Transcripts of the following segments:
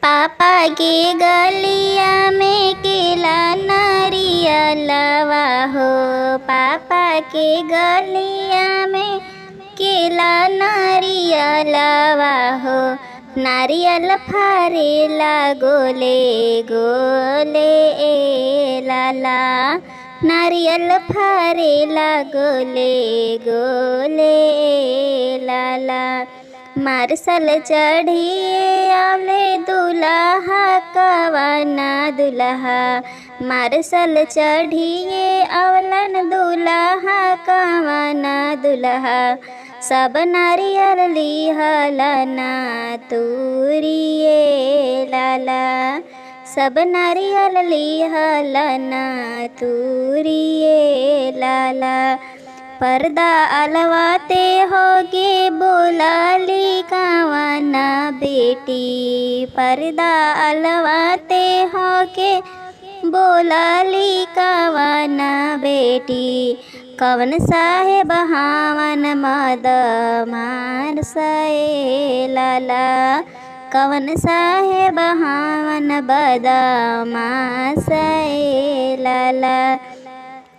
पापा के गलिया में केला नारियलवा हो। पापा के गलिया में केला नारियलवा हो। नारियल फरेला गोले गोले ए लाला। नारियल फरेला गोले गोले ए लाला। मार्शल चढ़िए आवले दुल्हा कवाना दुल्हा। मार्शल चढ़िए आवलन दुल्हा कवाना दुल्हा। सब नारियल लिहलना तुरिए लाला। सब नारियल लिहलना तुरिए लाला। पर्दा अलवाते होगे बोलाली कवाना बेटी। पर्दा अलवाते होगे बोलाली कवाना बेटी। कवन साहेब हावन मद मारसए लाला। कवन साहेब हावन बदमासए लाला।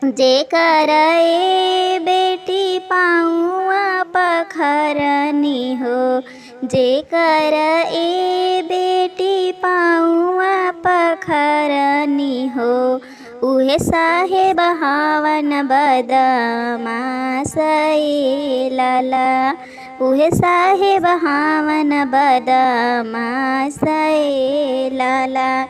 जेकर ए बेटी पाऊआ पखरनी हो। जेकर ए बेटी पाऊआ पखरनी हो। उहे साहेब हावन बदमासए लाला। उहे साहेब हावन बदमासए लाला।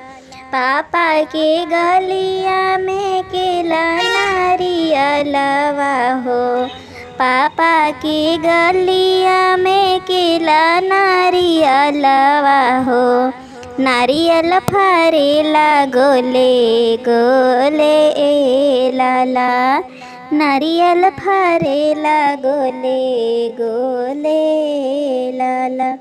पापा के गलिया में केला नारियलवा हो। पापा के गलिया में केला नारियलवा हो। नारियल फरेला गोले गोले ए लाला। नारियल फरेला गोले गोले लाला।